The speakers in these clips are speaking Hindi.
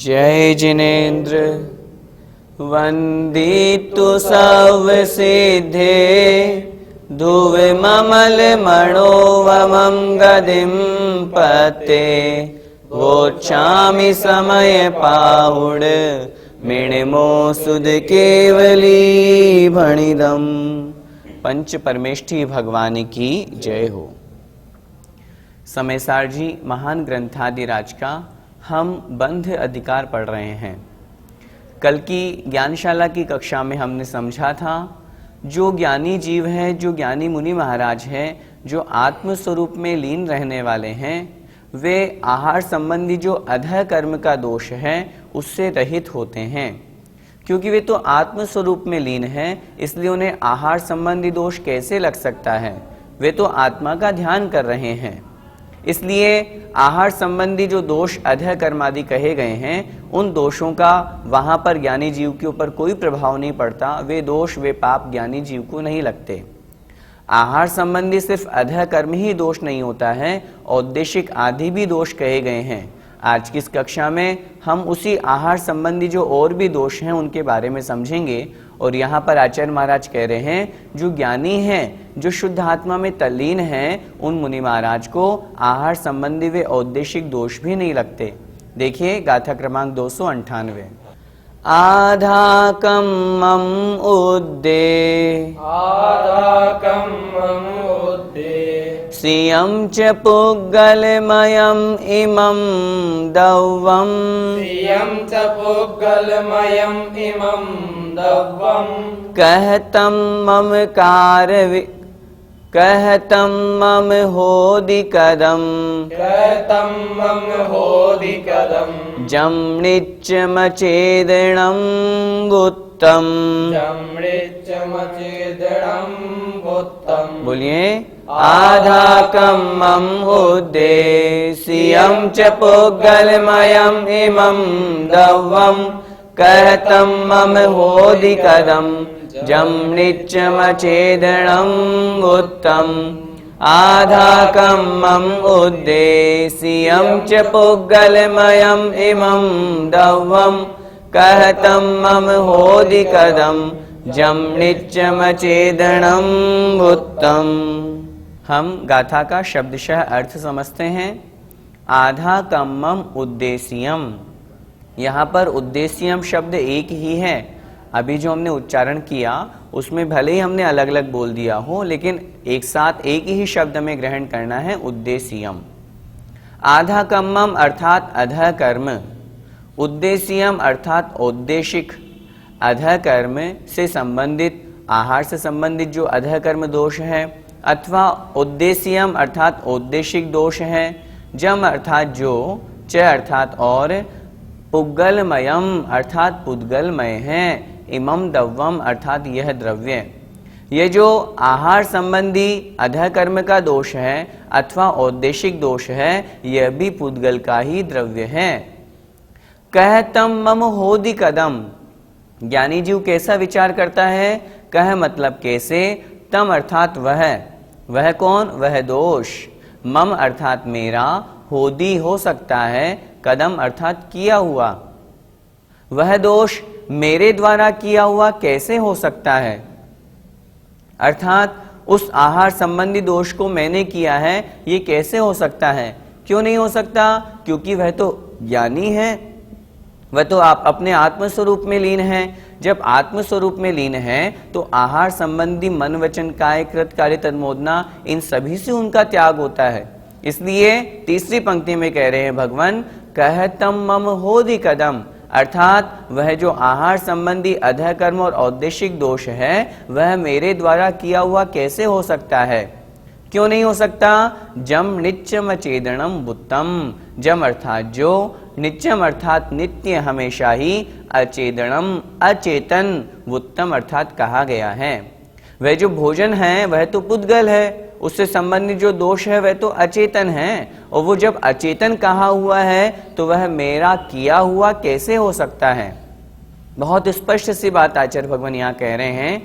जय जिनेन्द्र वंदितु सर्वसिद्धे धुवे ममल मणोवमं गदिं पते वोच्छामि समय पाहुड मिणिमो सुध केवली भणिदम। पंच परमेष्ठी भगवान की जय हो। समयसार जी महान ग्रंथादिराज का हम बंध अधिकार पढ़ रहे हैं। कल की ज्ञानशाला की कक्षा में हमने समझा था जो ज्ञानी जीव है, जो ज्ञानी मुनि महाराज हैं, जो आत्म स्वरूप में लीन रहने वाले हैं, वे आहार संबंधी जो अधः कर्म का दोष है उससे रहित होते हैं। क्योंकि वे तो आत्म स्वरूप में लीन हैं, इसलिए उन्हें आहार संबंधी दोष कैसे लग सकता है। वे तो आत्मा का ध्यान कर रहे हैं, इसलिए आहार संबंधी जो दोष अधः कर्मादि कहे गए हैं उन दोषों का वहां पर ज्ञानी जीव के ऊपर कोई प्रभाव नहीं पड़ता। वे दोष, वे पाप ज्ञानी जीव को नहीं लगते। आहार संबंधी सिर्फ अधः कर्म ही दोष नहीं होता है, औद्देशिक आदि भी दोष कहे गए हैं। आज की इस कक्षा में हम उसी आहार संबंधी जो और भी दोष हैं उनके बारे में समझेंगे। और यहाँ पर आचार्य महाराज कह रहे हैं जो ज्ञानी हैं, जो शुद्ध आत्मा में तल्लीन हैं, उन मुनि महाराज को आहार संबंधी वे औद्देशिक दोष भी नहीं लगते। देखिए गाथा क्रमांक 298। आधाकं मम उद्दे सियं च पुग्गलमयं इमं दव्वं कहतं मम मम होदि कदम जम नित्यमचेदनं वुत्तम। बोलिए आधाकं मम उद्देश्यं च पुग्गलमयं इमं दव्वं कहतं मम होदि कदम जम नित्यमचेदनं वुत्तम। आधाकं मम उद्देश्यं च पुग्गलमयं इमं दव्वं कहतं मम होदि कदम जम नित्यमचेदनं वुत्तम। हम गाथा का शब्दशः अर्थ समझते हैं। आधाकं मम उद्देश्यम, यहाँ पर उद्देश्यम शब्द एक ही है। अभी जो हमने उच्चारण किया उसमें भले ही हमने अलग अलग बोल दिया हो, लेकिन एक साथ एक ही शब्द में ग्रहण करना है, उद्देश्यम। आधाकं मम अर्थात अधः कर्म, उद्देश्यम अर्थात औद्देशिक। अधः कर्म से संबंधित, आहार से संबंधित जो अधः कर्म दोष है, अथवा उद्देश्यम अर्थात औद्देशिक दोष है। जम अर्थात जो, च अर्थात और, पुग्गलमयम अर्थात पुद्गलमय है, इमं दव्वम अर्थात यह द्रव्य। ये जो आहार संबंधी अधः कर्म का दोष है अथवा औद्देशिक दोष है, यह भी पुद्गल का ही द्रव्य है। कहतं मम होदि कदम, ज्ञानी जीव कैसा विचार करता है? कह मतलब कैसे, तम अर्थात वह कौन? वह दोष। मम अर्थात मेरा, होदि हो सकता है, कदम अर्थात किया हुआ। वह दोष मेरे द्वारा किया हुआ कैसे हो सकता है? अर्थात उस आहार संबंधी दोष को मैंने किया है, ये कैसे हो सकता है? क्यों नहीं हो सकता? क्योंकि वह तो ज्ञानी है, वह तो आप अपने आत्म स्वरूप में लीन है। जब आत्म स्वरूप में लीन है तो आहार संबंधी मन वचन काय कृत कार्य तन्मोदना, इन सभी से उनका त्याग होता है। इसलिए तीसरी पंक्ति में कह रहे हैं भगवान, कहतं मम होदि कदम, अर्थात वह जो आहार संबंधी अधः कर्म और औद्देशिक दोष है वह मेरे द्वारा किया हुआ कैसे हो सकता है? क्यों नहीं हो सकता? जम नित्यम अचेदनम वुत्तम, जम अर्थात जो, नित्यम अर्थात नित्य हमेशा ही, अचेदनम अचेतन, वुत्तम अर्थात कहा गया है। वह जो भोजन है वह तो पुद्गल है, उससे संबंधित जो दोष है वह तो अचेतन है, और वो जब अचेतन कहा हुआ है तो वह मेरा किया हुआ कैसे हो सकता है? बहुत स्पष्ट सी बात आचार्य भगवान यहाँ कह रहे हैं,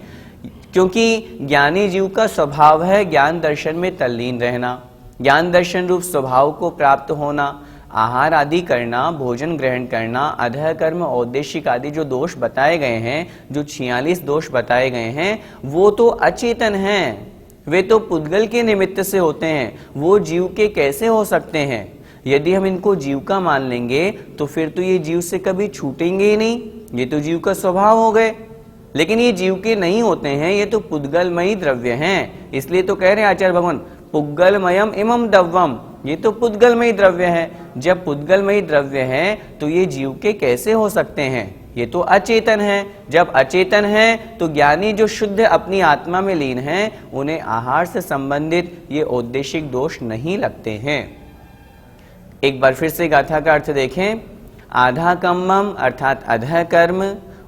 क्योंकि ज्ञानी जीव का स्वभाव है ज्ञान दर्शन में तल्लीन रहना, ज्ञान दर्शन रूप स्वभाव को प्राप्त होना। आहार आदि करना, भोजन ग्रहण करना, अधः कर्म, औद्देशिक आदि जो दोष बताए गए हैं, जो 46 दोष बताए गए हैं, वो तो अचेतन हैं, वे तो पुद्गल के निमित्त से होते हैं, वो जीव के कैसे हो सकते हैं। यदि हम इनको जीव का मान लेंगे तो फिर तो ये जीव से कभी छूटेंगे ही नहीं, ये तो जीव का स्वभाव हो गए। लेकिन ये जीव के नहीं होते हैं, ये तो पुद्गलमयी द्रव्य हैं। इसलिए तो कह रहे हैं आचार्य भगवान, पुद्गलमयम इमम दव्वम, ये तो पुद्गलमयी द्रव्य है। जब पुद्गलमयी द्रव्य है तो ये जीव के कैसे हो सकते हैं, ये तो अचेतन है। जब अचेतन है तो ज्ञानी जो शुद्ध अपनी आत्मा में लीन है, उन्हें आहार से संबंधित ये औद्देशिक दोष नहीं लगते हैं। एक बार फिर से गाथा का अर्थ देखें। आधा कम्मम अर्थात अधः कर्म,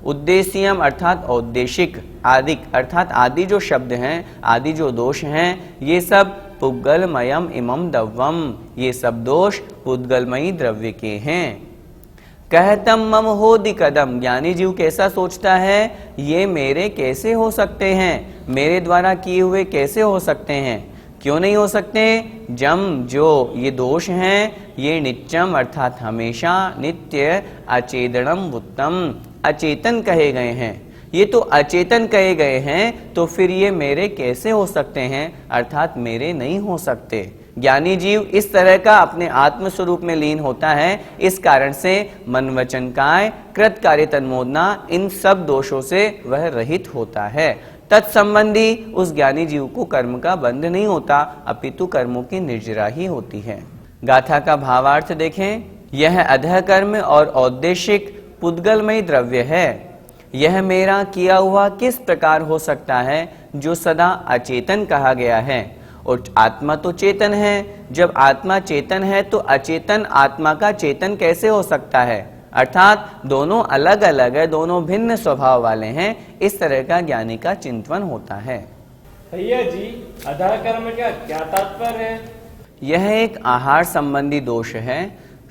उद्देश्यम अर्थात औद्देशिक, आदिक अर्थात आदि जो शब्द हैं, आदि जो दोष हैं, ये सब पुद्गलमयम इमम दव्वम, ये सब दोष पुद्गलमयी द्रव्य के हैं। कहतम मम होदि कदम, ज्ञानी जीव कैसा सोचता है, ये मेरे कैसे हो सकते हैं, मेरे द्वारा किए हुए कैसे हो सकते हैं। क्यों नहीं हो सकते? जम, जो ये दोष हैं, ये नित्यम अर्थात हमेशा, नित्य, अचेतनम उत्तम, अचेतन कहे गए हैं। ये तो अचेतन कहे गए हैं, तो फिर ये मेरे कैसे हो सकते हैं, अर्थात मेरे नहीं हो सकते। ज्ञानी जीव इस तरह का अपने आत्म स्वरूप में लीन होता है। इस कारण से मन वचन काय, कृत कार्य तन्मोदना, इन सब दोषों से वह रहित होता है। तत्संबंधी उस ज्ञानी जीव को कर्म का बंध नहीं होता, अपितु कर्मों की निर्जरा ही होती है। गाथा का भावार्थ देखें। यह अधः कर्म और औद्देशिक पुद्गलमयी द्रव्य है। यह मेरा किया हुआ किस प्रकार हो सकता है, जो सदा अचेतन कहा गया है, और आत्मा तो चेतन है। जब आत्मा चेतन है तो अचेतन आत्मा का चेतन कैसे हो सकता है, अर्थात दोनों अलग अलग है, दोनों भिन्न स्वभाव वाले हैं। इस तरह का ज्ञानी का चिंतन होता है। भैया जी, अधः कर्म का क्या तात्पर्य है? यह एक आहार संबंधी दोष है।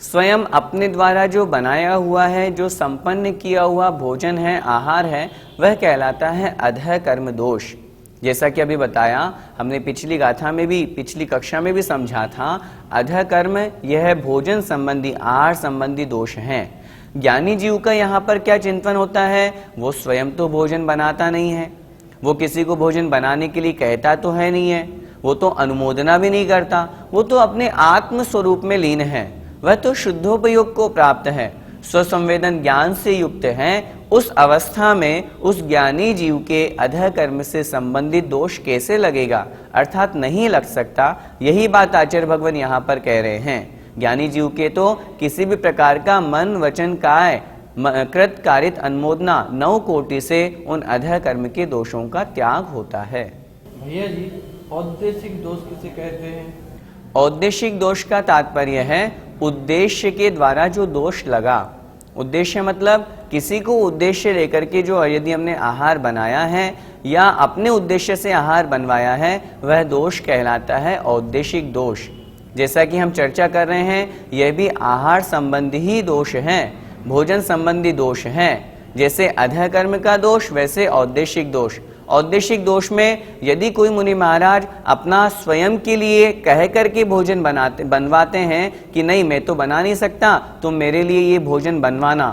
स्वयं अपने द्वारा जो बनाया हुआ है, जो संपन्न किया हुआ भोजन है, आहार है, वह कहलाता है अधः कर्म दोष। जैसा कि अभी बताया, हमने पिछली गाथा में भी, पिछली कक्षा में भी समझा था, अधः कर्म यह भोजन संबंधी, आहार संबंधी दोष हैं। ज्ञानी जीव का यहाँ पर क्या चिंतन होता है, वो स्वयं तो भोजन बनाता नहीं है, वो किसी को भोजन बनाने के लिए कहता तो है नहीं है, वो तो अनुमोदना भी नहीं करता, वो तो अपने आत्म स्वरूप में लीन है, वह तो शुद्धोपयोग को प्राप्त है, स्वसंवेदन ज्ञान से युक्त है। उस अवस्था में उस ज्ञानी जीव के अधः कर्म से संबंधित दोष कैसे लगेगा, अर्थात नहीं लग सकता। यही बात आचार्य भगवान यहाँ पर कह रहे हैं। ज्ञानी जीव के तो किसी भी प्रकार का मन वचन काय कृत कारित अनुमोदना 9 कोटि से उन अधः कर्म के दोषों का त्याग होता है। भैया जी, औद्देशिक दोष किसे कहते हैं? औद्देशिक दोष का तात्पर्य है उद्देश्य के द्वारा जो दोष लगा। उद्देश्य मतलब किसी को उद्देश्य लेकर के जो, यदि हमने आहार बनाया है या अपने उद्देश्य से आहार बनवाया है, वह दोष कहलाता है औद्देशिक दोष। जैसा कि हम चर्चा कर रहे हैं, यह भी आहार संबंधी ही दोष हैं, भोजन संबंधी दोष हैं। जैसे अधः कर्म का दोष, वैसे औद्देशिक दोष। औद्देशिक दोष में यदि कोई मुनि महाराज अपना स्वयं के लिए कह करके भोजन बनवाते हैं कि नहीं मैं तो बना नहीं सकता, तुम मेरे लिए ये भोजन बनवाना,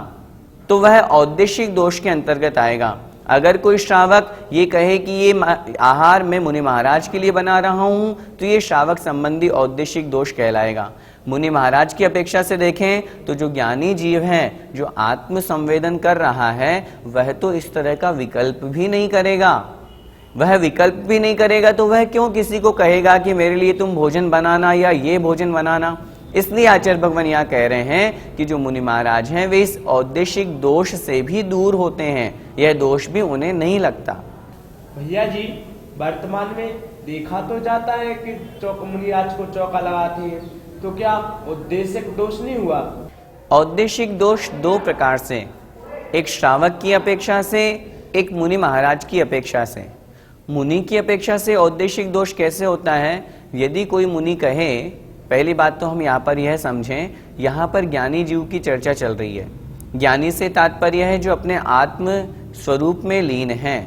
तो वह औद्देशिक दोष के अंतर्गत आएगा। अगर कोई श्रावक ये कहे कि ये आहार मैं मुनि महाराज के लिए बना रहा हूं, तो ये श्रावक संबंधी औद्देशिक दोष कहलाएगा। मुनि महाराज की अपेक्षा से देखें तो जो ज्ञानी जीव है, जो आत्म संवेदन कर रहा है, वह तो इस तरह का विकल्प भी नहीं करेगा। वह विकल्प भी नहीं करेगा तो वह क्यों किसी को कहेगा कि मेरे लिए तुम भोजन बनाना या ये भोजन बनाना। इसलिए आचार्य भगवान यहाँ कह रहे हैं कि जो मुनि महाराज हैं, वे इस औद्देशिक दोष से भी दूर होते हैं, यह दोष भी उन्हें नहीं लगता। भैया जी, वर्तमान में देखा तो जाता है कि मुनि राज को चौका लगाते हैं, तो क्या औद्देशिक दोष नहीं हुआ? औद्देशिक दोष 2 प्रकार से, एक श्रावक की अपेक्षा से, एक मुनि महाराज की अपेक्षा से। मुनि की अपेक्षा से औद्देशिक दोष कैसे होता है? यदि कोई मुनि कहे, पहली बात तो हम यहाँ पर यह समझें, यहाँ पर ज्ञानी जीव की चर्चा चल रही है। ज्ञानी से तात्पर्य है जो अपने आत्म स्वरूप में लीन है,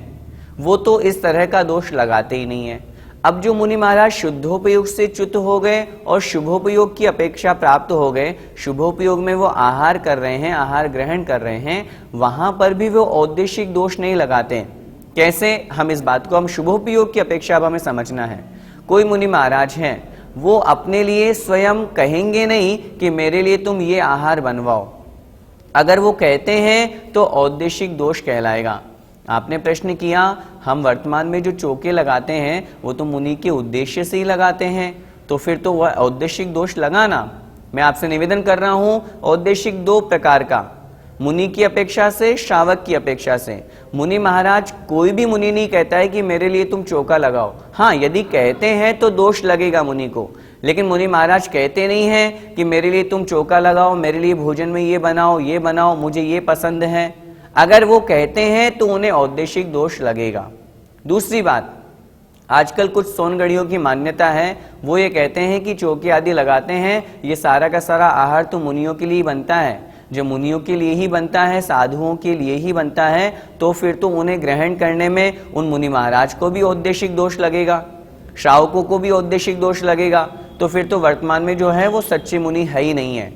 वो तो इस तरह का दोष लगाते ही नहीं है। अब जो मुनि महाराज शुद्धोपयोग से च्युत हो गए और शुभोपयोग की अपेक्षा प्राप्त हो गए, शुभोपयोग में वो आहार कर रहे हैं, आहार ग्रहण कर रहे हैं, वहां पर भी वो औद्देशिक दोष नहीं लगाते। कैसे? हम इस बात को, हम शुभोपयोग की अपेक्षा अब हमें समझना है। कोई मुनि महाराज हैं, वो अपने लिए स्वयं कहेंगे नहीं कि मेरे लिए तुम ये आहार बनवाओ। अगर वो कहते हैं तो औद्देशिक दोष कहलाएगा। आपने प्रश्न किया, हम वर्तमान में जो चौके लगाते हैं वो तो मुनि के उद्देश्य से ही लगाते हैं, तो फिर तो वह औद्देशिक दोष लगाना। मैं आपसे निवेदन कर रहा हूं, औद्देशिक दो प्रकार का, मुनि की अपेक्षा से, श्रावक की अपेक्षा से। मुनि महाराज, कोई भी मुनि नहीं कहता है कि मेरे लिए तुम चौका लगाओ। हाँ, यदि कहते हैं तो दोष लगेगा मुनि को, लेकिन मुनि महाराज कहते नहीं हैं कि मेरे लिए तुम चौका लगाओ, मेरे लिए भोजन में ये बनाओ, मुझे ये पसंद है। अगर वो कहते हैं तो उन्हें औद्देशिक दोष लगेगा। दूसरी बात, आजकल कुछ सोनगढ़ियों की मान्यता है, वो ये कहते हैं कि चौके आदि लगाते हैं, ये सारा का सारा आहार तो मुनियों के लिए बनता है। जो मुनियों के लिए ही बनता है, साधुओं के लिए ही बनता है, तो फिर तो उन्हें ग्रहण करने में उन मुनि महाराज को भी औद्देशिक दोष लगेगा, श्रावकों को भी औद्देशिक दोष लगेगा। तो फिर तो वर्तमान में जो है वो सच्चे मुनि है ही नहीं है।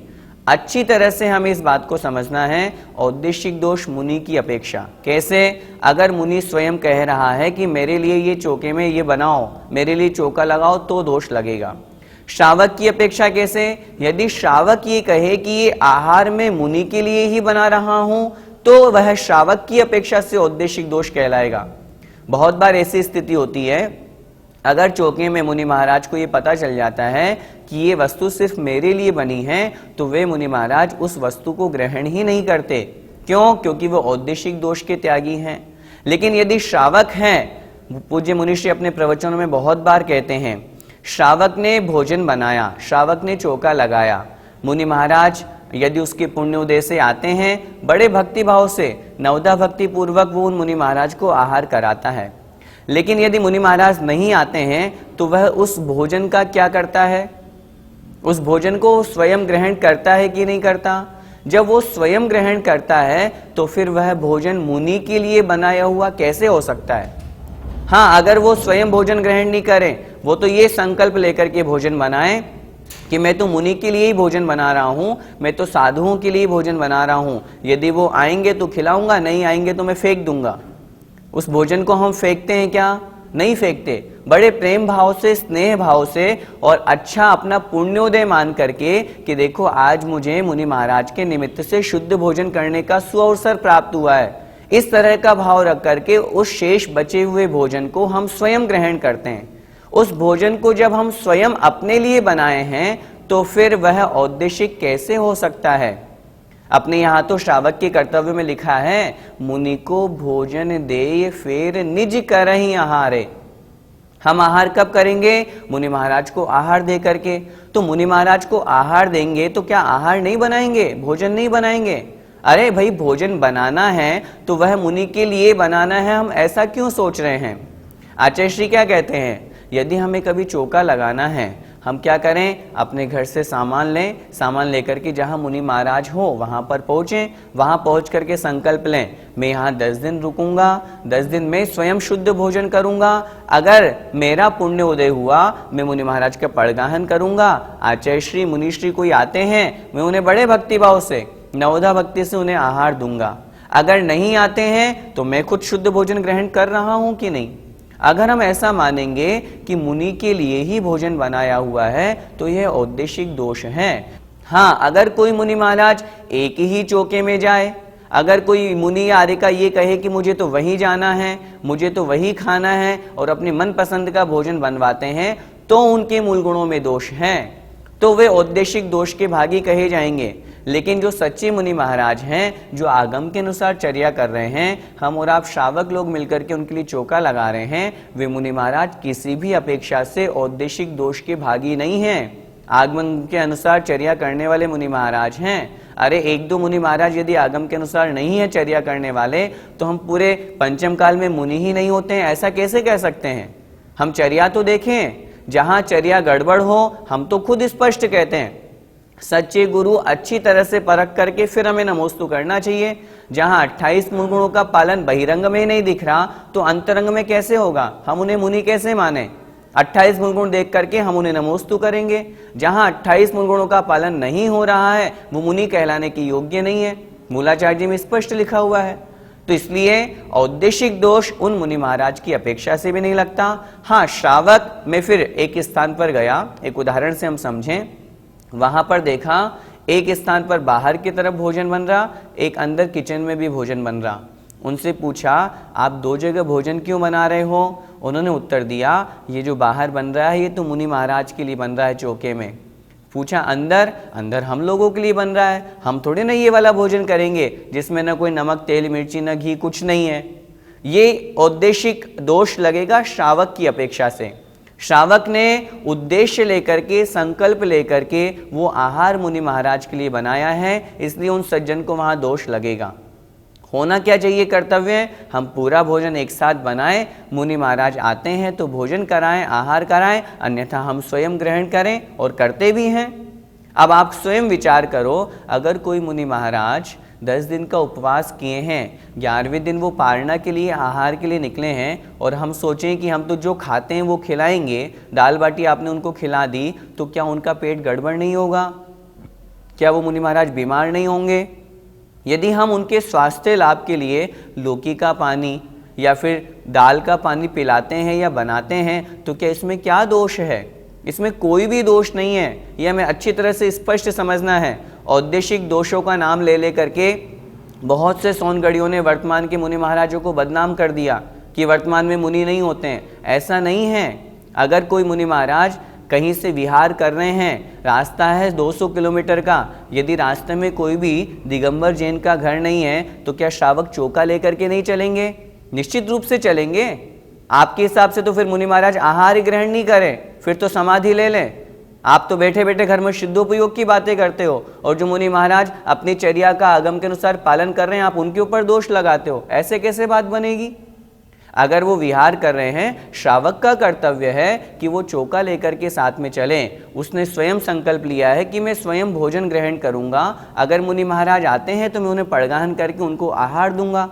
अच्छी तरह से हमें इस बात को समझना है, औद्देशिक दोष मुनि की अपेक्षा। कैसे? अगर मुनि स्वयं कह रहा है कि मेरे लिए ये चौके में ये बनाओ, मेरे लिए चौका लगाओ, तो दोष लगेगा। श्रावक की अपेक्षा कैसे? यदि श्रावक ये कहे कि ये आहार में मुनि के लिए ही बना रहा हूं, तो वह श्रावक की अपेक्षा से औद्देशिक दोष कहलाएगा। बहुत बार ऐसी स्थिति होती है, अगर चौके में मुनि महाराज को ये पता चल जाता है कि ये वस्तु सिर्फ मेरे लिए बनी है, तो वे मुनि महाराज उस वस्तु को ग्रहण ही नहीं करते। क्यों? क्योंकि वो औद्देशिक दोष के त्यागी हैं। लेकिन यदि श्रावक हैं, पूज्य मुनिश्री अपने प्रवचनों में बहुत बार कहते हैं, श्रावक ने भोजन बनाया, श्रावक ने चौका लगाया, मुनि महाराज यदि उसके पुण्योदय से आते हैं, बड़े भक्ति भाव से, नवदा भक्ति पूर्वक वो उन मुनि महाराज को आहार कराता है। लेकिन यदि मुनि महाराज नहीं आते हैं, तो वह उस भोजन का क्या करता है? उस भोजन को स्वयं ग्रहण करता है कि नहीं करता? जब वो स्वयं ग्रहण करता है, तो फिर वह भोजन मुनि के लिए बनाया हुआ कैसे हो सकता है? हाँ, अगर वो स्वयं भोजन ग्रहण नहीं करें, वो तो ये संकल्प लेकर के भोजन बनाएं कि मैं तो मुनि के लिए ही भोजन बना रहा हूं, मैं तो साधुओं के लिए भोजन बना रहा हूं, यदि वो आएंगे तो खिलाऊंगा, नहीं आएंगे तो मैं फेंक दूंगा। उस भोजन को हम फेंकते हैं क्या? नहीं फेंकते। बड़े प्रेम भाव से, स्नेह भाव से और अच्छा अपना पुण्योदय मान करके कि देखो आज मुझे मुनि महाराज के निमित्त से शुद्ध भोजन करने का सुअवसर प्राप्त हुआ है, इस तरह का भाव रख करके उस शेष बचे हुए भोजन को हम स्वयं ग्रहण करते हैं। उस भोजन को जब हम स्वयं अपने लिए बनाए हैं, तो फिर वह औद्देशिक कैसे हो सकता है? अपने यहाँ तो श्रावक के कर्तव्य में लिखा है, मुनि को भोजन दे फेर निज करहि आहारे। हम आहार कब करेंगे? मुनि महाराज को आहार दे करके। तो मुनि महाराज को आहार देंगे तो क्या आहार नहीं बनाएंगे, भोजन नहीं बनाएंगे? अरे भाई, भोजन बनाना है तो वह मुनि के लिए बनाना है, हम ऐसा क्यों सोच रहे हैं? आचार्य श्री क्या कहते हैं, यदि हमें कभी चौका लगाना है, हम क्या करें? अपने घर से सामान लें, सामान लेकर के जहां मुनि महाराज हो वहां पर पहुंचें, वहां पहुंच करके संकल्प लें, मैं यहाँ 10 दिन रुकूंगा, 10 दिन में स्वयं शुद्ध भोजन करूंगा, अगर मेरा पुण्य उदय हुआ मैं मुनि महाराज का पड़गाहन करूंगा, आचार्य श्री मुनिश्री कोई आते हैं मैं उन्हें बड़े भक्ति भाव से, नवदा भक्ति से उन्हें आहार दूंगा, अगर नहीं आते हैं तो मैं खुद शुद्ध भोजन ग्रहण कर रहा हूं कि नहीं? अगर हम ऐसा मानेंगे कि मुनि के लिए ही भोजन बनाया हुआ है, तो यह औद्देशिक दोष है। हाँ, अगर कोई मुनि महाराज एक ही चौके में जाए, अगर कोई मुनि या आर्य का ये कहे कि मुझे तो वही जाना है, मुझे तो वही खाना है और अपने मनपसंद का भोजन बनवाते हैं, तो उनके मूल गुणों में दोष है, तो वे औद्देशिक दोष के भागी कहे जाएंगे। लेकिन जो सच्चे मुनि महाराज हैं, जो आगम के अनुसार चर्या कर रहे हैं, हम और आप श्रावक लोग मिलकर के उनके लिए चौका लगा रहे हैं, वे मुनि महाराज किसी भी अपेक्षा से औद्देशिक दोष के भागी नहीं हैं, आगमन के अनुसार चर्या करने वाले मुनि महाराज हैं। अरे एक दो मुनि महाराज यदि आगम के अनुसार नहीं है चर्या करने वाले, तो हम पूरे पंचम काल में मुनि ही नहीं होते हैं, ऐसा कैसे कह सकते हैं? हम चर्या तो देखें, जहां चर्या गड़बड़ हो हम तो खुद स्पष्ट कहते हैं, सच्चे गुरु अच्छी तरह से परख करके फिर हमें नमोस्तु करना चाहिए। जहां 28 मूल गुणों का पालन बहिरंग में नहीं दिख रहा, तो अंतरंग में कैसे होगा? हम उन्हें मुनि कैसे माने? 28 मूल गुण देख करके हम उन्हें नमोस्तु करेंगे। जहां 28 मूल गुणों का पालन नहीं हो रहा है वो मुनि कहलाने के योग्य नहीं है, मूलाचार्य जी में स्पष्ट लिखा हुआ है। तो इसलिए औद्देशिक दोष उन मुनि महाराज की अपेक्षा से भी नहीं लगता। हाँ, श्रावक में फिर एक स्थान पर गया, एक उदाहरण से हम समझें। वहां पर देखा एक स्थान पर बाहर की तरफ भोजन बन रहा, एक अंदर किचन में भी भोजन बन रहा। उनसे पूछा आप दो जगह भोजन क्यों बना रहे हो? उन्होंने उत्तर दिया ये जो बाहर बन रहा है ये तो मुनि महाराज के लिए बन रहा है चौके में। पूछा अंदर? अंदर हम लोगों के लिए बन रहा है, हम थोड़े ना ये वाला भोजन करेंगे जिसमें ना कोई नमक तेल मिर्ची न घी कुछ नहीं है। ये औद्देशिक दोष लगेगा श्रावक की अपेक्षा से। श्रावक ने उद्देश्य लेकर के, संकल्प लेकर के वो आहार मुनि महाराज के लिए बनाया है, इसलिए उन सज्जन को वहां दोष लगेगा। होना क्या चाहिए कर्तव्य? हम पूरा भोजन एक साथ बनाएं, मुनि महाराज आते हैं तो भोजन कराएं, आहार कराएं, अन्यथा हम स्वयं ग्रहण करें और करते भी हैं। अब आप स्वयं विचार करो, अगर कोई मुनि महाराज 10 दिन का उपवास किए हैं, 11वें दिन वो पारणा के लिए, आहार के लिए निकले हैं और हम सोचें कि हम तो जो खाते हैं वो खिलाएंगे, दाल बाटी आपने उनको खिला दी, तो क्या उनका पेट गड़बड़ नहीं होगा? क्या वो मुनि महाराज बीमार नहीं होंगे? यदि हम उनके स्वास्थ्य लाभ के लिए लौकी का पानी या फिर दाल का पानी पिलाते हैं या बनाते हैं तो क्या इसमें क्या दोष है? इसमें कोई भी दोष नहीं है, यह हमें अच्छी तरह से स्पष्ट समझना है। औद्देशिक दोषों का नाम ले ले करके बहुत से सोनगढ़ियों ने वर्तमान के मुनि महाराजों को बदनाम कर दिया कि वर्तमान में मुनि नहीं होते हैं। ऐसा नहीं है। अगर कोई मुनि महाराज कहीं से विहार कर रहे हैं, रास्ता है 200 किलोमीटर का, यदि रास्ते में कोई भी दिगंबर जैन का घर नहीं है तो क्या श्रावक चौका लेकर के नहीं चलेंगे? निश्चित रूप से चलेंगे। आपके हिसाब से तो फिर मुनि महाराज आहार ग्रहण नहीं करें, फिर तो समाधि ले लें। आप तो बैठे बैठे घर में सिद्धोपयोग की बातें करते हो और जो मुनि महाराज अपनी चर्या का आगम के अनुसार पालन कर रहे हैं आप उनके ऊपर दोष लगाते हो। ऐसे कैसे बात बनेगी? अगर वो विहार कर रहे हैं, श्रावक का कर्तव्य है कि वो चौका लेकर के साथ में चलें। उसने स्वयं संकल्प लिया है कि मैं स्वयं भोजन ग्रहण करूंगा। अगर मुनि महाराज आते हैं तो मैं उन्हें पड़गाहन करके उनको आहार दूंगा।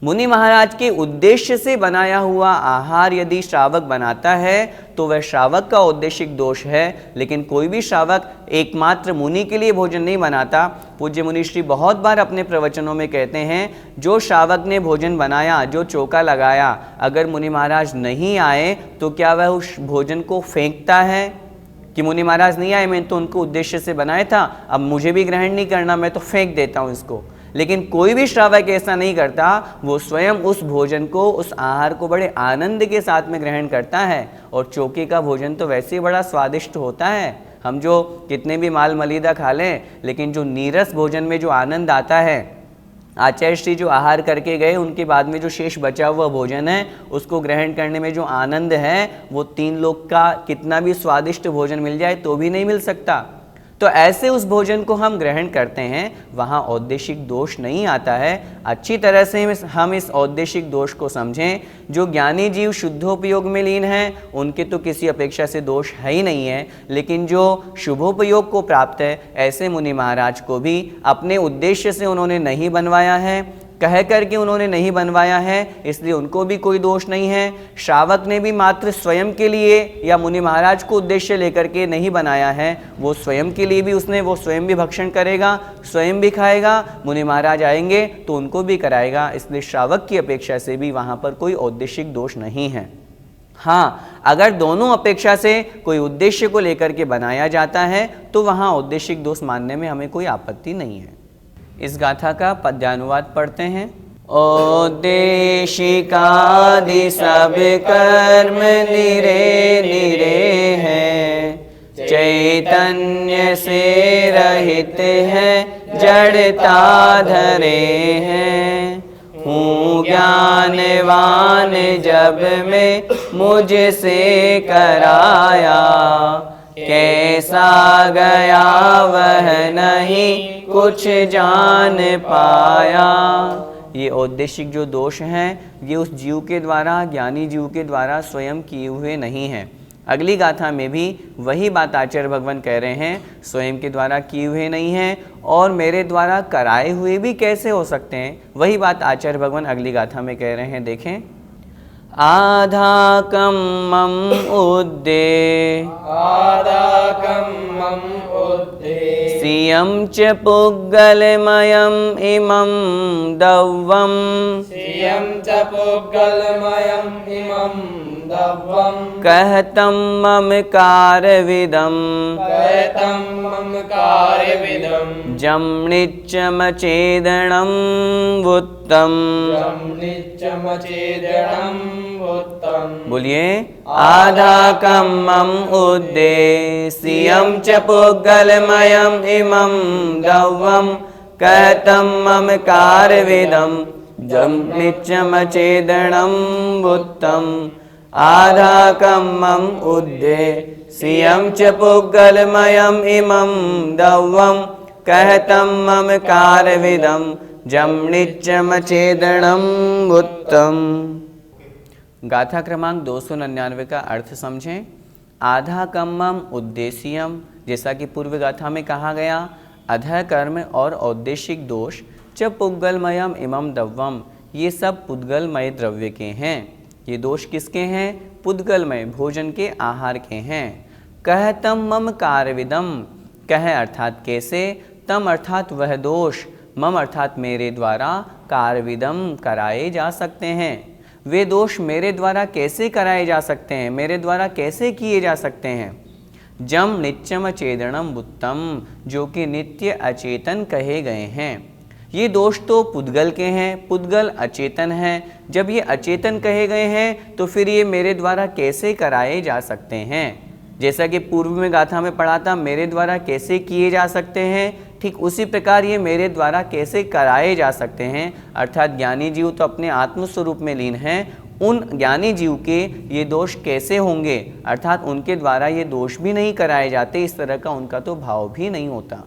मुनि महाराज के उद्देश्य से बनाया हुआ आहार यदि श्रावक बनाता है तो वह श्रावक का औद्देशिक दोष है, लेकिन कोई भी श्रावक एकमात्र मुनि के लिए भोजन नहीं बनाता। पूज्य मुनि श्री बहुत बार अपने प्रवचनों में कहते हैं, जो श्रावक ने भोजन बनाया, जो चौका लगाया, अगर मुनि महाराज नहीं आए तो क्या वह उस भोजन को फेंकता है कि मुनि महाराज नहीं आए, मैंने तो उनको उद्देश्य से बनाया था, अब मुझे भी ग्रहण नहीं करना, मैं तो फेंक देता हूँ इसको। लेकिन कोई भी श्रावक ऐसा नहीं करता, वो स्वयं उस भोजन को, उस आहार को बड़े आनंद के साथ में ग्रहण करता है। और चौके का भोजन तो वैसे ही बड़ा स्वादिष्ट होता है। हम जो कितने भी माल मलीदा खा लें, लेकिन जो नीरस भोजन में जो आनंद आता है, आचार्य श्री जो आहार करके गए उनके बाद में जो शेष बचा हुआ भोजन है उसको ग्रहण करने में जो आनंद है वो 3 लोक का कितना भी स्वादिष्ट भोजन मिल जाए तो भी नहीं मिल सकता। तो ऐसे उस भोजन को हम ग्रहण करते हैं, वहाँ औद्देशिक दोष नहीं आता है। अच्छी तरह से हम इस औद्देशिक दोष को समझें। जो ज्ञानी जीव शुद्धोपयोग में लीन हैं उनके तो किसी अपेक्षा से दोष है ही नहीं है, लेकिन जो शुभोपयोग को प्राप्त है ऐसे मुनि महाराज को भी अपने उद्देश्य से उन्होंने नहीं बनवाया है, कह करके उन्होंने नहीं बनवाया है, इसलिए उनको भी कोई दोष नहीं है। श्रावक ने भी मात्र स्वयं के लिए या मुनि महाराज को उद्देश्य लेकर के नहीं बनाया है, वो स्वयं के लिए भी वो स्वयं भी भक्षण करेगा, स्वयं भी खाएगा, मुनि महाराज आएंगे तो उनको भी कराएगा। इसलिए श्रावक की अपेक्षा से भी वहाँ पर कोई औद्देशिक दोष नहीं है। हाँ, अगर दोनों अपेक्षा से कोई उद्देश्य को लेकर के बनाया जाता है तो वहाँ औद्देशिक दोष मानने में हमें कोई आपत्ति नहीं है। इस गाथा का पद्यानुवाद पढ़ते हैं। औद्देशिकादि सब कर्म निरे निरे हैं, चैतन्य से रहित है, जड़ता धरे हैं। हूँ ज्ञानवान जब में मुझसे कराया, कैसा गया वह नहीं कुछ जान पाया। ये औद्देशिक जो दोष हैं ये उस जीव के द्वारा, ज्ञानी जीव के द्वारा स्वयं किए हुए नहीं हैं। अगली गाथा में भी वही बात आचार्य भगवान कह रहे हैं, स्वयं के द्वारा किए हुए नहीं हैं और मेरे द्वारा कराए हुए भी कैसे हो सकते हैं। वही बात आचार्य भगवान अगली गाथा में कह रहे हैं। देखें, आधाकं मम उद्दे आदाकं मम उद्धे श्रियं च पुग्गलमयम् इमं दव्वं श्रियं च पुग्गलमयम् इमं दव्वं कहतं मम कारविदं कहतं मम कार्यविदं जम्निच्चमचेदनं वुत्तम। यं नित्यमचेदनं वुत्तम्। बोलिए आधाकं मम उद्दे श्रियं च पुग्गलमयम् इमं दव्वं कहतं मम कारविदं जम्निच्चमचेदनं वुत्तम। आधाकं मम उद्दे श्रियं च पुग्गलमयम् इमं दव्वं कहतं मम कारविदं जम्निच्चमचेदनं वुत्तम। गाथा क्रमांक 299 का अर्थ समझें। आधा कम्मम उद्देश्यम, जैसा कि पूर्व गाथा में कहा गया, अधः कर्म और औद्देशिक दोष च पुद्गलमयम इमम दव्वम, ये सब पुद्गलमय द्रव्य के हैं। ये दोष किसके हैं? पुद्गलमय भोजन के आहार के हैं। कह तम मम कारविदम, कह अर्थात कैसे, तम अर्थात वह दोष, मम अर्थात मेरे द्वारा कारविदम कराए जा सकते हैं। वे दोष मेरे द्वारा कैसे कराए जा सकते हैं, मेरे द्वारा कैसे किए जा सकते हैं? जम नित्यम चेदनम बुत्तम, जो कि नित्य अचेतन कहे गए हैं। ये दोष तो पुद्गल के हैं, पुद्गल अचेतन हैं। जब ये अचेतन कहे गए हैं तो फिर ये मेरे द्वारा कैसे कराए जा सकते हैं? जैसा कि पूर्व में गाथा में पढ़ा था, मेरे द्वारा कैसे किए जा सकते हैं, ठीक उसी प्रकार ये मेरे द्वारा कैसे कराए जा सकते हैं। अर्थात ज्ञानी जीव तो अपने आत्मस्वरूप में लीन हैं, उन ज्ञानी जीव के ये दोष कैसे होंगे, अर्थात उनके द्वारा ये दोष भी नहीं कराए जाते, इस तरह का उनका तो भाव भी नहीं होता।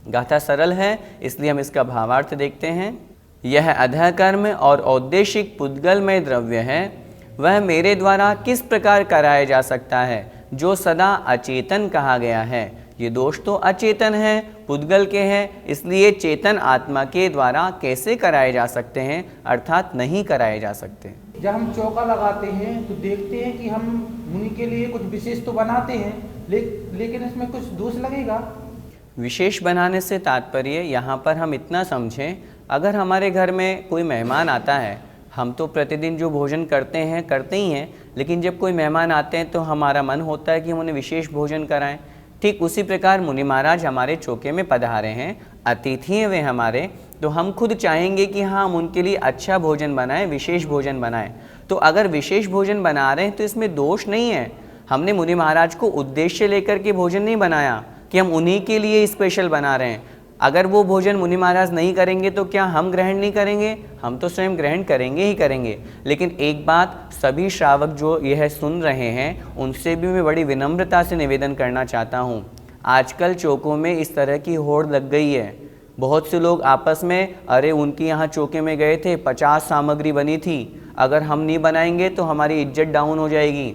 गाथा सरल है, इसलिए हम इसका भावार्थ देखते हैं। यह अधः कर्म और औद्देशिक पुद्गलमय द्रव्य है, वह मेरे द्वारा किस प्रकार कराया जा सकता है, जो सदा अचेतन कहा गया है। ये दोष तो अचेतन है, पुद्गल के हैं, इसलिए चेतन आत्मा के द्वारा कैसे कराए जा सकते हैं, अर्थात नहीं कराए जा सकते। जब हम चौका लगाते हैं तो देखते हैं कि हम मुनि के लिए कुछ विशेष तो बनाते हैं, लेकिन इसमें कुछ दोष लगेगा। विशेष बनाने से तात्पर्य यहाँ पर हम इतना समझें, अगर हमारे घर में कोई मेहमान आता है, हम तो प्रतिदिन जो भोजन करते ही हैं, लेकिन जब कोई मेहमान आते हैं तो हमारा मन होता है कि हम उन्हें विशेष भोजन कराएं। ठीक उसी प्रकार मुनि महाराज हमारे चौके में पधारे हैं, अतिथि हैं वे हमारे, तो हम खुद चाहेंगे कि हाँ हम उनके लिए अच्छा भोजन बनाएं, विशेष भोजन बनाएं। तो अगर विशेष भोजन बना रहे हैं तो इसमें दोष नहीं है। हमने मुनि महाराज को उद्देश्य लेकर के भोजन नहीं बनाया कि हम उन्हीं के लिए स्पेशल बना रहे हैं। अगर वो भोजन मुनि महाराज नहीं करेंगे तो क्या हम ग्रहण नहीं करेंगे? हम तो स्वयं ग्रहण करेंगे ही करेंगे। लेकिन एक बात सभी श्रावक जो यह सुन रहे हैं उनसे भी मैं बड़ी विनम्रता से निवेदन करना चाहता हूँ। आजकल चौकों में इस तरह की होड़ लग गई है। बहुत से लोग आपस में, अरे उनके यहाँ चौके में गए थे, 50 सामग्री बनी थी, अगर हम नहीं बनाएंगे तो हमारी इज्जत डाउन हो जाएगी।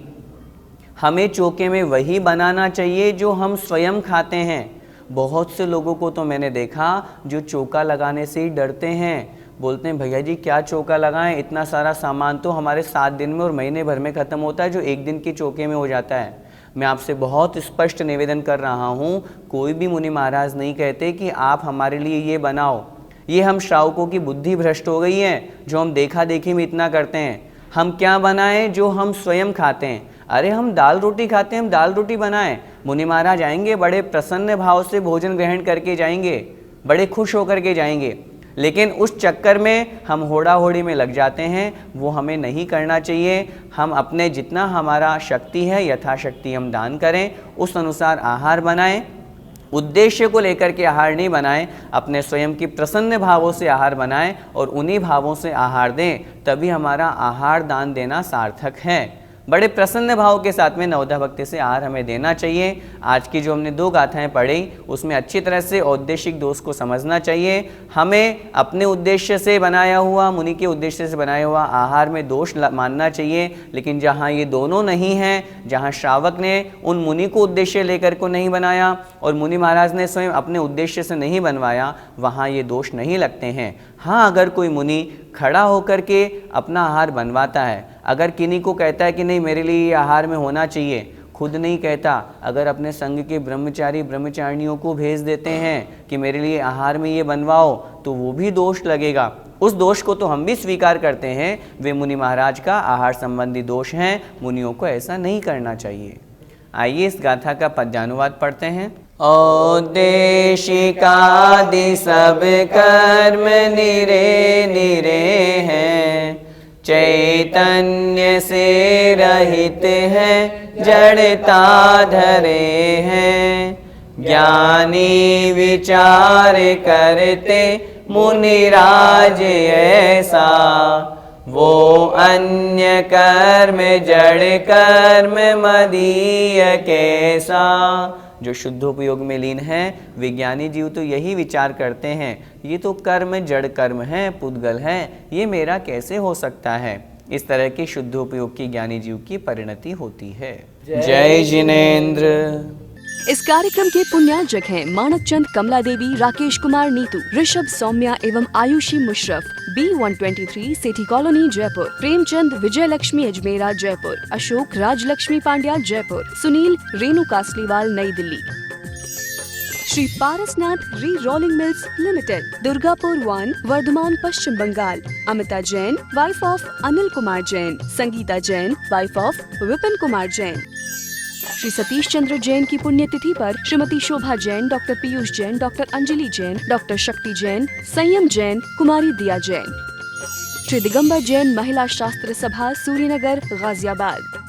हमें चौके में वही बनाना चाहिए जो हम स्वयं खाते हैं। बहुत से लोगों को तो मैंने देखा जो चौका लगाने से ही डरते हैं, बोलते हैं भैया जी क्या चौका लगाएं, इतना सारा सामान तो हमारे 7 दिन में और महीने भर में ख़त्म होता है, जो एक दिन के चौके में हो जाता है। मैं आपसे बहुत स्पष्ट निवेदन कर रहा हूँ, कोई भी मुनि महाराज नहीं कहते कि आप हमारे लिए ये बनाओ। ये हम श्रावकों की बुद्धि भ्रष्ट हो गई है, जो हम देखा देखी में इतना करते हैं। हम क्या बनाएं जो हम स्वयं खाते हैं? अरे हम दाल रोटी खाते हैं, हम दाल रोटी बनाएं। मुनि महाराज आएंगे, बड़े प्रसन्न भाव से भोजन ग्रहण करके जाएंगे, बड़े खुश होकर के जाएंगे। लेकिन उस चक्कर में हम होड़ा होड़ी में लग जाते हैं, वो हमें नहीं करना चाहिए। हम अपने जितना हमारा शक्ति है यथाशक्ति हम दान करें, उस अनुसार आहार बनाएं। उद्देश्य को लेकर के आहार नहीं बनाएं, अपने स्वयं की प्रसन्न भावों से आहार बनाएं और उन्हीं भावों से आहार दें, तभी हमारा आहार दान देना सार्थक है। बड़े प्रसन्न भाव के साथ में नवधा भक्ति से आहार हमें देना चाहिए। आज की जो हमने 2 गाथाएं पढ़ी उसमें अच्छी तरह से औद्देशिक दोष को समझना चाहिए। हमें अपने उद्देश्य से बनाया हुआ, मुनि के उद्देश्य से बनाया हुआ आहार में दोष मानना चाहिए। लेकिन जहाँ ये दोनों नहीं हैं, जहाँ श्रावक ने उन मुनि को उद्देश्य लेकर को नहीं बनाया और मुनि महाराज ने स्वयं अपने उद्देश्य से नहीं बनवाया, वहाँ ये दोष नहीं लगते हैं। हाँ, अगर कोई मुनि खड़ा होकर के अपना आहार बनवाता है, अगर किन्हीं को कहता है कि नहीं मेरे लिए ये आहार में होना चाहिए, खुद नहीं कहता, अगर अपने संग के ब्रह्मचारी ब्रह्मचारिणियों को भेज देते हैं कि मेरे लिए आहार में ये बनवाओ, तो वो भी दोष लगेगा। उस दोष को तो हम भी स्वीकार करते हैं, वे मुनि महाराज का आहार संबंधी दोष हैं, मुनियों को ऐसा नहीं करना चाहिए। आइए इस गाथा का पद्यानुवाद पढ़ते हैं। औदेशिकादि सब कर्म निरे निरे हैं, चैतन्य से रहित हैं, जड़ता धरे हैं। ज्ञानी विचार करते मुनिराज ऐसा, वो अन्य कर्म जड़ कर्म मदीय कैसा। जो शुद्धोपयोग में लीन है, विज्ञानी जीव तो यही विचार करते हैं, ये तो कर्म जड़ कर्म है, पुद्गल है, ये मेरा कैसे हो सकता है। इस तरह के शुद्धोपयोग की ज्ञानी जीव की परिणति होती है। जय जिनेन्द्र। इस कार्यक्रम के पुण्यार्जक हैं माणक चंद, कमला देवी, राकेश कुमार नीतू, ऋषभ, सौम्या एवं Ayushi Musharraf, B123 Sethi colony Jaipur, Premchand, Vijay Lakshmi Ajmera Jaipur, Ashok Rajlakshmi Pandya Jaipur, Sunil, Renu Kasliwal Nai Delhi. Shri Parasnath re-rolling mills limited, Durgapur 1, Vardhaman Paschim Bengal. Amita Jain, wife of Anil Kumar Jain, Sangeeta Jain, wife of Vipin Kumar Jain. Shri Satish Chandra Jain की पुण्यतिथि पर Shrimati Shobha Jain, doctor Piyush Jain, doctor Anjali Jain, doctor Shakti Jain, संयम जैन, कुमारी दिया जैन। श्री दिगंबर जैन महिला शास्त्र सभा, सूर्यनगर, गाजियाबाद।